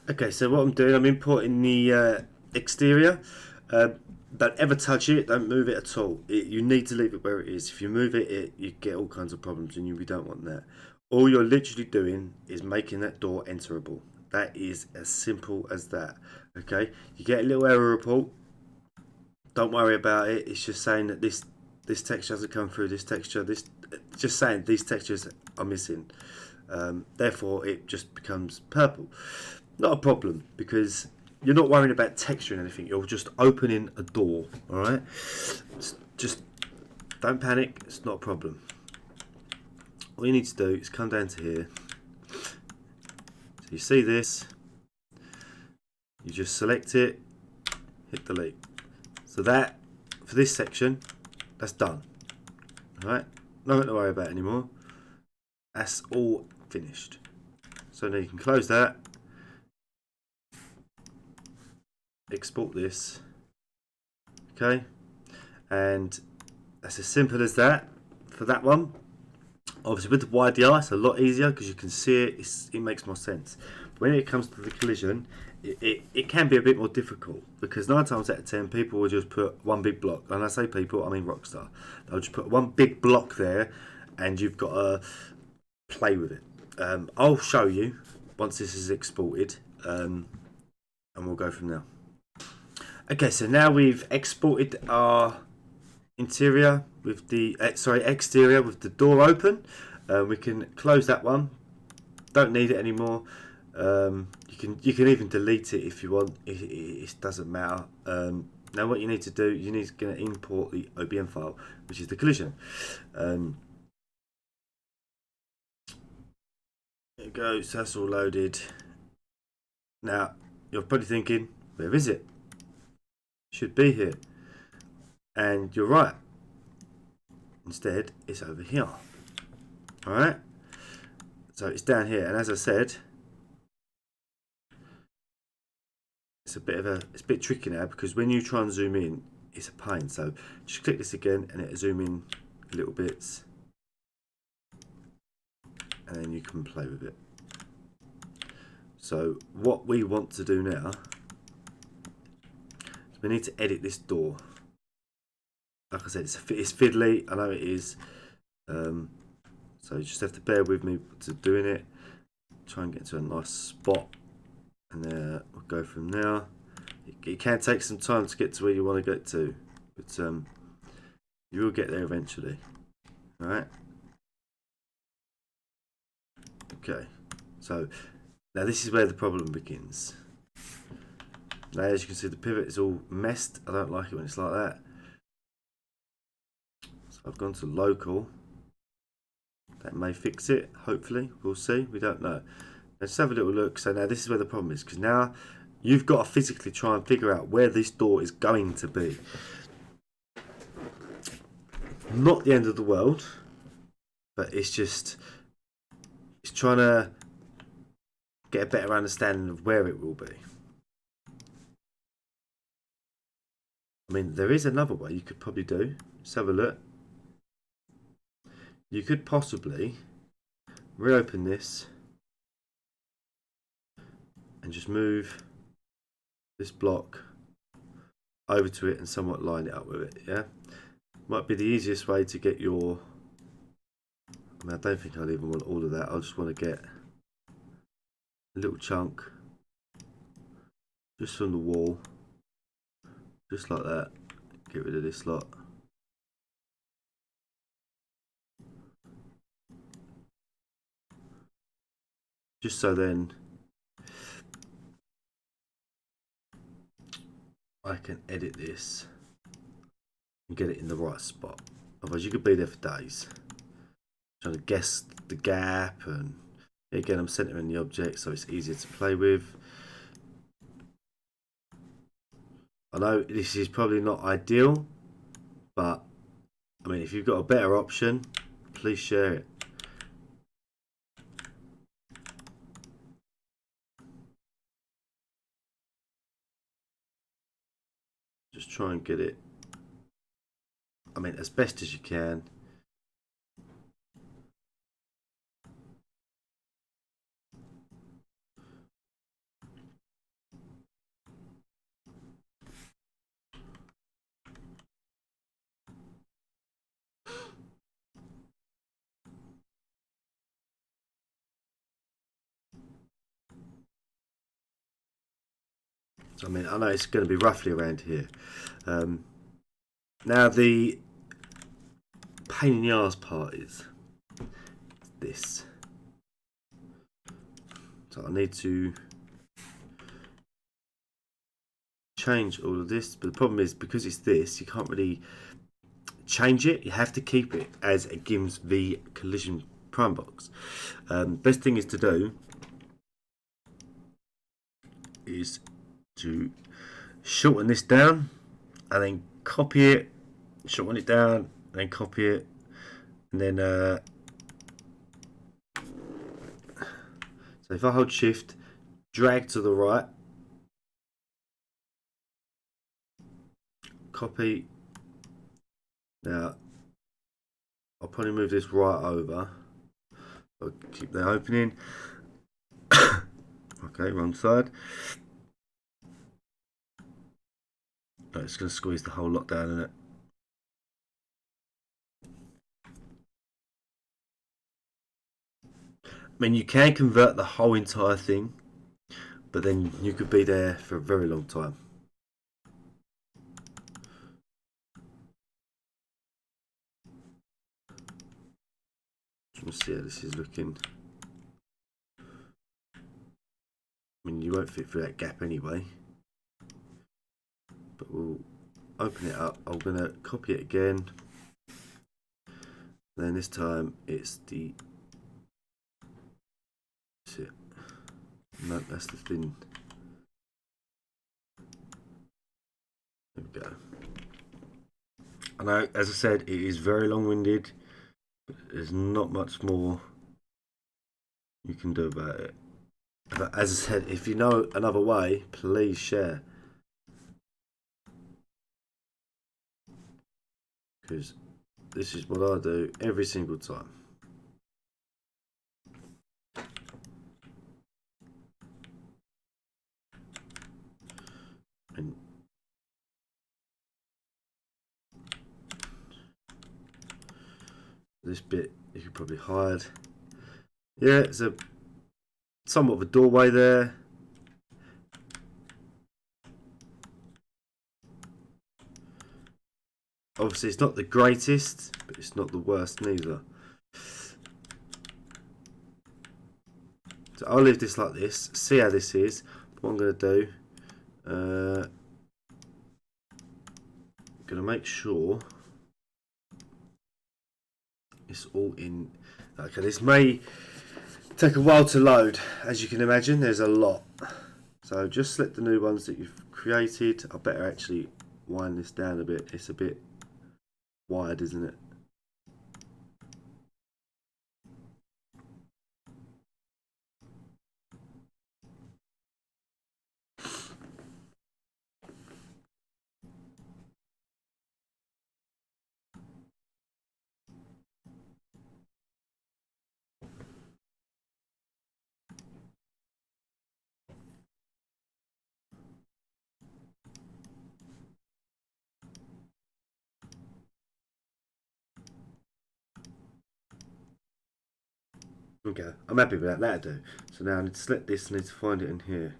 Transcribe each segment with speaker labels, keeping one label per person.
Speaker 1: Okay, so what I'm doing, I'm importing the exterior. Don't ever touch it, don't move it at all. You need to leave it where it is. If you move it, you get all kinds of problems and we don't want that. All you're literally doing is making that door enterable. That is as simple as that. Okay, you get a little error report. Don't worry about it. It's just saying that this texture hasn't come through. This texture, this just saying these textures are missing. Therefore, it just becomes purple. Not a problem because you're not worrying about texturing anything. You're just opening a door. All right. Just don't panic. It's not a problem. All you need to do is come down to here. So you see this. You just select it. Hit delete. So that for this section, that's done. All right. Nothing to worry about anymore. That's all finished. So now you can close that. Export this. Okay. And that's as simple as that for that one. Obviously with the YDR it's a lot easier because you can see it, it makes more sense. When it comes to the collision, it can be a bit more difficult because 9 times out of 10 people will just put one big block. And I say people, I mean Rockstar. They'll just put one big block there and you've got to play with it. I'll show you once this is exported and we'll go from there. Okay, so now we've exported our interior with the exterior with the door open. We can close that one. Don't need it anymore. You can even delete it if you want. It doesn't matter. Now what you need to do, you need to import the OBM file, which is the collision. There it goes. That's all loaded. Now you're probably thinking, where is it? Should be here. And you're right. Instead, it's over here. Alright? So it's down here. And as I said, it's a bit tricky now because when you try and zoom in, it's a pain. So just click this again and it'll zoom in little bits. And then you can play with it. So what we want to do now is we need to edit this door. Like I said, it's fiddly. I know it is. So you just have to bear with me to doing it. Try and get to a nice spot, and we'll go from there. It can take some time to get to where you want to get to, but you will get there eventually. All right. Okay. So now this is where the problem begins. Now, as you can see, the pivot is all messed. I don't like it when it's like that. So I've gone to local. That may fix it, hopefully. We'll see. We don't know. Let's have a little look. So now this is where the problem is, because now you've got to physically try and figure out where this door is going to be. Not the end of the world, but it's trying to get a better understanding of where it will be. I mean, there is another way you could probably do. Let's have a look. You could possibly reopen this and just move this block over to it and somewhat line it up with it. Yeah, might be the easiest way to get your. I mean, I don't think I'd even want all of that. I just want to get a little chunk just from the wall, just like that. Get rid of this lot. Just so then I can edit this and get it in the right spot. Otherwise you could be there for days trying to guess the gap, and again I'm centering the object so it's easier to play with. I know this is probably not ideal, but I mean, if you've got a better option, please share it. Just try and get it, I mean, as best as you can. So, I mean, I know it's going to be roughly around here. Now the pain in the arse part is this. So I need to change all of this, but the problem is because it's this, you can't really change it. You have to keep it as a GIMS v collision prime box. Best thing is to do is to shorten this down and then copy it, shorten it down, and then copy it, and then so if I hold shift, drag to the right, copy. Now I'll probably move this right over. I'll keep that opening. Okay, wrong side. Oh, it's going to squeeze the whole lot down in it. I mean, you can convert the whole entire thing, but then you could be there for a very long time. Let's see how this is looking. I mean, you won't fit through that gap anyway. But we'll open it up. I'm going to copy it again. Then this time it's the... That's it. No, that's the thin. There we go. I know, as I said, it is very long-winded. There's not much more you can do about it. But as I said, if you know another way, please share. Because this is what I do every single time. And this bit you could probably hide. Yeah, it's a somewhat of a doorway there. Obviously it's not the greatest, but it's not the worst neither. So I'll leave this like this, see how this is. What I'm going to do, I'm going to make sure it's all in. Okay, this may take a while to load. As you can imagine, there's a lot. So just select the new ones that you've created. I better actually wind this down a bit. It's a bit wide, isn't it? Okay, I'm happy with that. That'll do. So now I need to select this. I need to find it in here.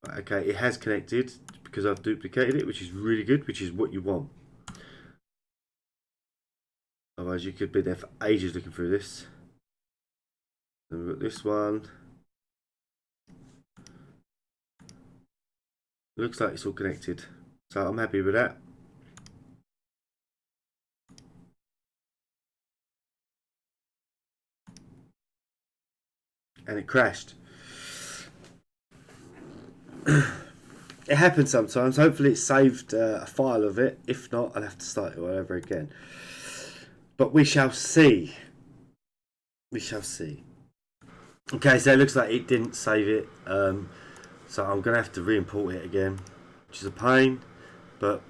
Speaker 1: Okay, it has connected because I've duplicated it, which is really good, which is what you want. Otherwise, you could be there for ages looking through this. Then we've got this one. Looks like it's all connected, so I'm happy with that. And it crashed. It happens sometimes. Hopefully it saved a file of it. If not, I'll have to start it all over again. But we shall see. We shall see. Okay, so it looks like it didn't save it. So I'm going to have to re-import it again, which is a pain. But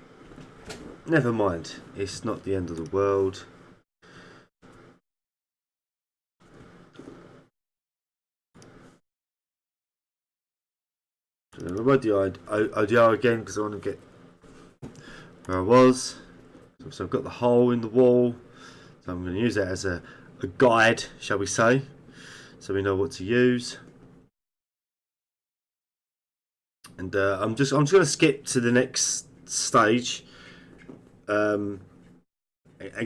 Speaker 1: never mind. It's not the end of the world. So I'll reload the ODR again because I want to get where I was. So I've got the hole in the wall. So I'm going to use that as a guide, shall we say, so we know what to use. And I'm just going to skip to the next stage, and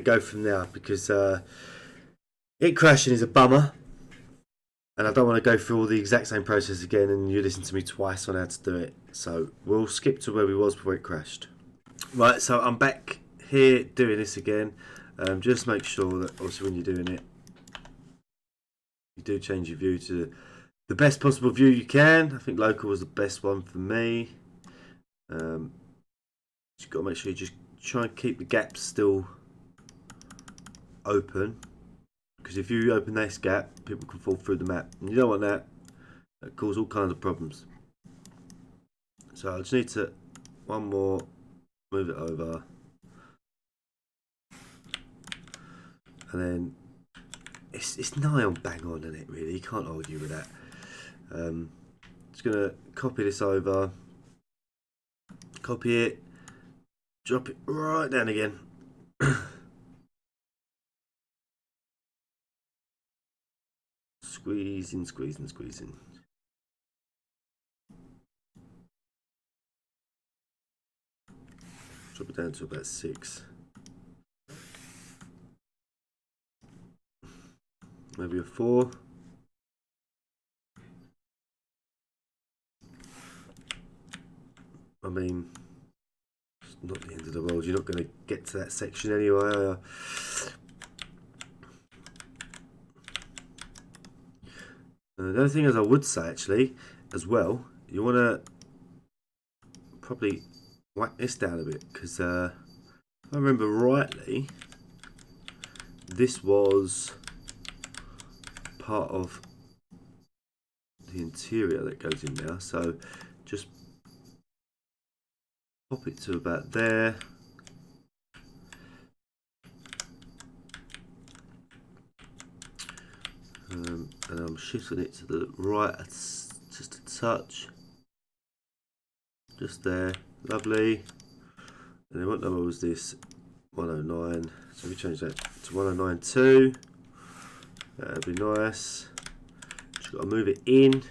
Speaker 1: go from there, because it crashing is a bummer, and I don't want to go through all the exact same process again and you listen to me twice on how to do it. So we'll skip to where we was before it crashed. Right, so I'm back here doing this again. Just make sure that obviously when you're doing it, you do change your view to the best possible view you can. I think local was the best one for me. Just got to make sure you just try and keep the gaps still open, because if you open this gap, people can fall through the map, and you don't want that. That causes all kinds of problems. So I just need to one more, move it over, and then it's nigh on bang on, isn't it? Really, you can't argue with that. Just gonna copy this over, copy it, drop it right down again. Squeezing, squeezing, squeezing. Drop it down to about 6. Maybe a 4. I mean, it's not the end of the world. You're not going to get to that section anyway. The other thing is, I would say actually, as well, you want to probably whack this down a bit, because if I remember rightly, this was part of the interior that goes in there. So just pop it to about there. And I'm shifting it to the right just a touch. Just there. Lovely. And then what number was this? 109. So we change that to 109.2. That'd be nice. Just got to move it in.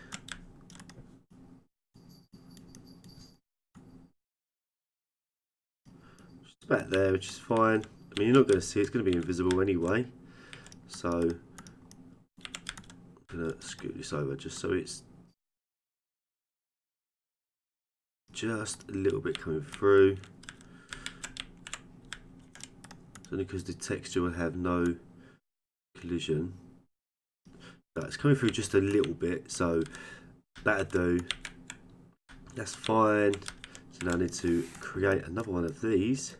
Speaker 1: Just about there, which is fine. I mean, you're not going to see it. It's going to be invisible anyway. So I'm going to scoot this over just so it's just a little bit coming through. It's only because the texture will have no collision. But it's coming through just a little bit, so that'll do. That's fine. So now I need to create another one of these.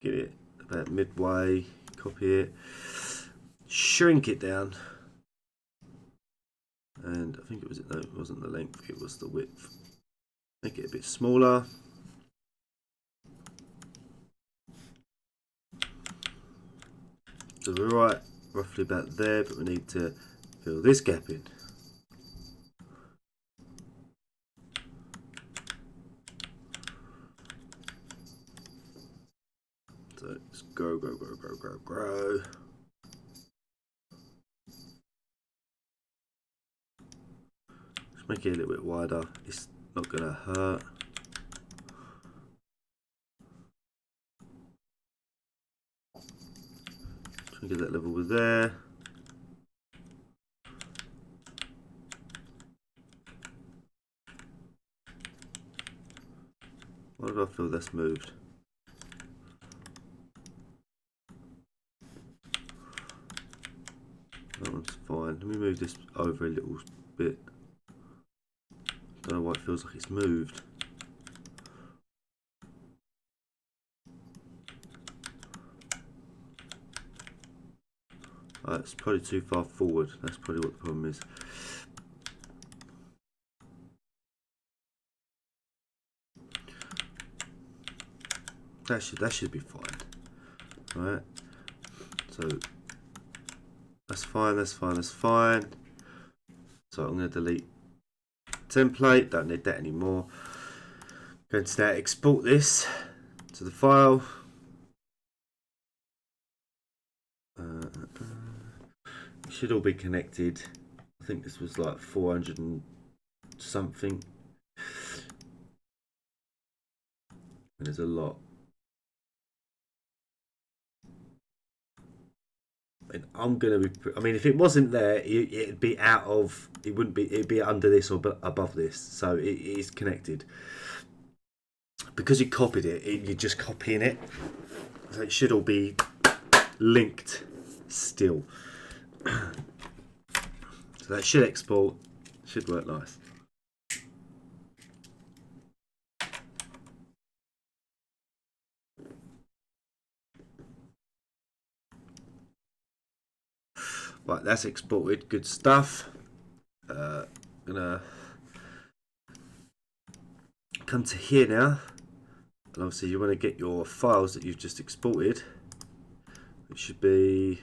Speaker 1: Get it about midway, copy it, shrink it down. And I think it was, no, it wasn't the length, it was the width. Make it a bit smaller. So we're right roughly about there, but we need to fill this gap in. So let's grow, grow, grow, grow, grow, grow. Just make it a little bit wider. It's not going to hurt. Try and get that level with there. Why did I feel that's moved? That one's fine. Let me move this over a little bit. Don't know why it feels like it's moved. It's probably too far forward. That's probably what the problem is. That should be fine. Right. So that's fine, that's fine, that's fine. So I'm going to delete template, don't need that anymore. Going to now export this to the file. It should all be connected. I think this was like 400 and something There's a lot. And I'm gonna be. I mean, if it wasn't there, it'd be out of. It wouldn't be. It'd be under this or above this. So it is connected. Because you copied it, you're just copying it. So it should all be linked still. So that should export. Should work nice. Right, that's exported. Good stuff. Gonna come to here now, and obviously you want to get your files that you've just exported. It should be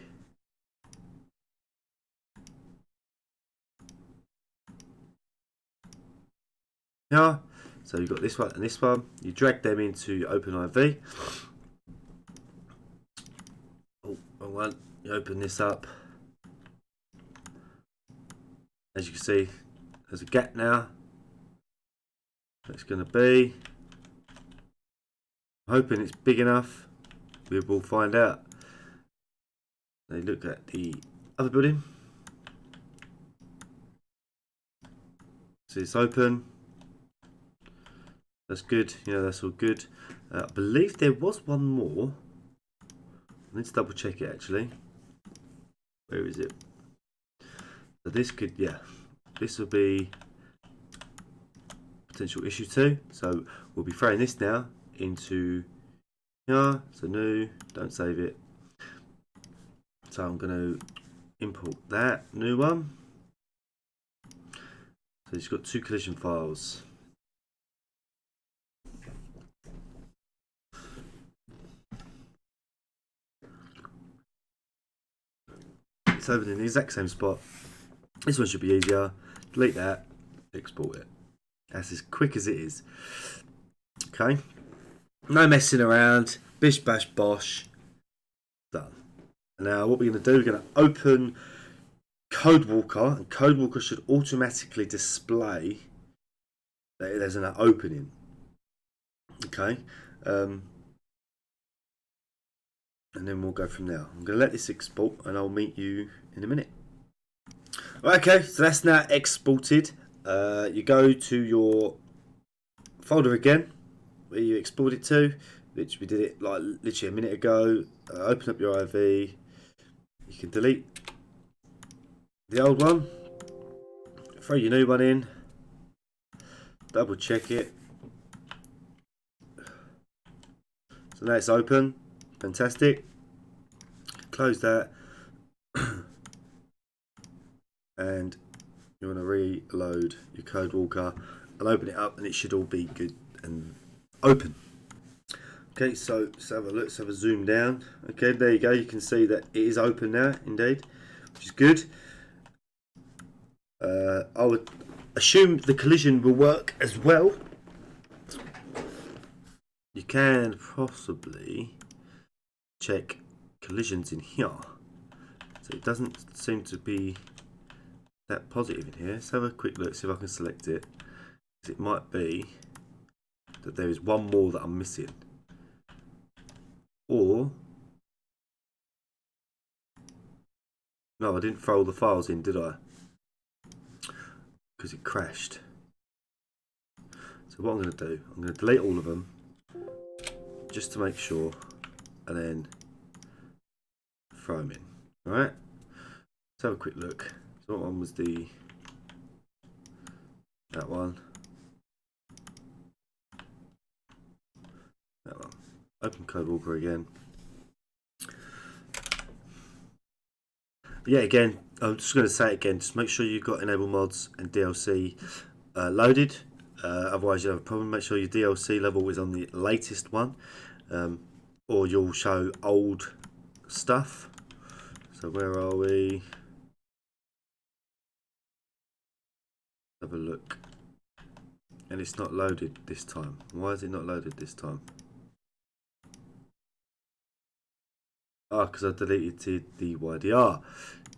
Speaker 1: here. So you've got this one and this one. You drag them into OpenIV. Oh, wrong one. You open this up. As you can see, there's a gap now. It's going to be. I'm hoping it's big enough. We will find out. They look at the other building. So it's open. That's good. Yeah, that's all good. I believe there was one more. I need to double check it actually. Where is it? So this could, yeah, this will be potential issue 2. So we'll be throwing this now into here. So new, don't save it. So I'm going to import that new one. So it's got 2 collision files. It's open in the exact same spot. This one should be easier. Delete that, export it. That's as quick as it is. Okay. No messing around. Bish bash bosh. Done. Now what we're going to do, we're going to open Codewalker, and Codewalker should automatically display that there's an opening. Okay. And then we'll go from there. I'm going to let this export and I'll meet you in a minute. Okay, so that's now exported. You go to your folder again where you export it to, which we did it like literally a minute ago. Open up your IV. You can delete the old one, throw your new one in, double check it. So now it's open. Fantastic. Close that. And you want to reload your Codewalker and open it up, and it should all be good and open. Okay, so let's have a look. Let's have a zoom down. Okay, there you go. You can see that it is open now, indeed, which is good. I would assume the collision will work as well. You can possibly check collisions in here. So it doesn't seem to be that positive in here. Let's have a quick look, see if I can select it. It might be that there is one more that I'm missing. Or no, I didn't throw all the files in, did I? Because it crashed. So what I'm going to do, I'm going to delete all of them just to make sure, and then throw them in. Alright, let's have a quick look. So what one was that one. That one. Open Codewalker again. Yeah, again, I'm just going to say it again, just make sure you've got Enable Mods and DLC loaded. Otherwise you'll have a problem. Make sure your DLC level is on the latest one, or you'll show old stuff. So where are we? Have a look. And it's not loaded this time. Why is it not loaded this time? Ah, because I deleted the YDR.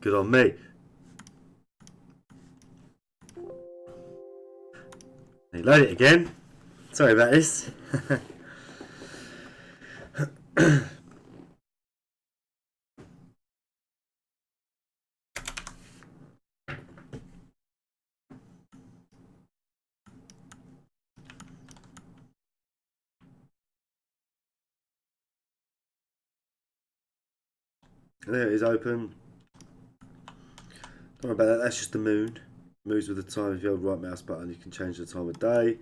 Speaker 1: Good on me. Let me load it again. Sorry about this. There it is, open. Don't worry about that, that's just the moon. Moves with the time. If you hold the right mouse button, you can change the time of day.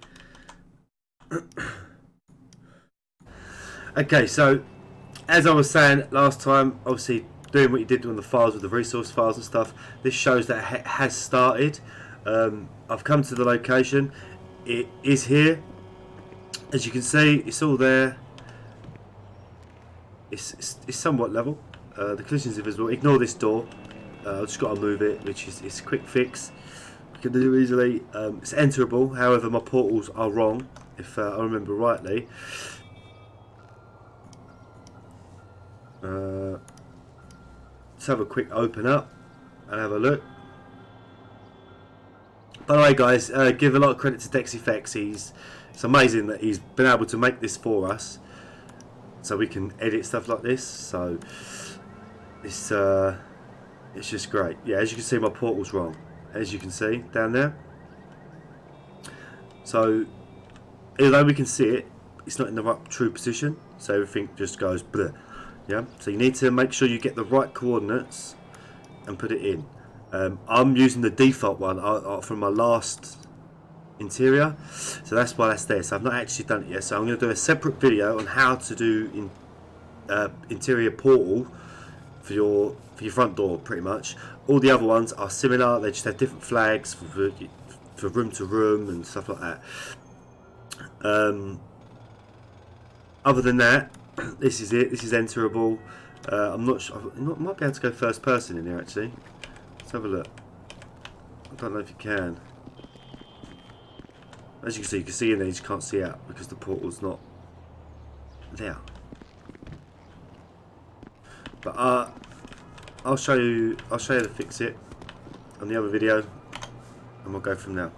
Speaker 1: Okay, so as I was saying last time, obviously doing what you did on the files with the resource files and stuff, this shows that it has started. I've come to the location. It is here. As you can see, it's all there. It's somewhat level. The collision's invisible. Ignore this door. I've just got to move it, which is it's a quick fix. We can do it easily. It's enterable. However, my portals are wrong, if I remember rightly. Let's have a quick open up and have a look. By the way, guys, give a lot of credit to Dexfex. It's amazing that he's been able to make this for us, so we can edit stuff like this. So it's just great. Yeah, as you can see, my portal's wrong. As you can see down there. So although we can see it, it's not in the right true position. So everything just goes bleh. Yeah. So you need to make sure you get the right coordinates and put it in. I'm using the default one from my last interior, so that's why that's there. So I've not actually done it yet, so I'm going to do a separate video on how to do interior portal for your front door. Pretty much all the other ones are similar, they just have different flags for room to room and stuff like that. Other than that, this is it. This is enterable. I'm not sure, I might be able to go first person in here actually. Let's have a look. I don't know if you can. As you can see in there, you just can't see out because the portal's not there. But I'll show you to fix it on the other video, and we'll go from there.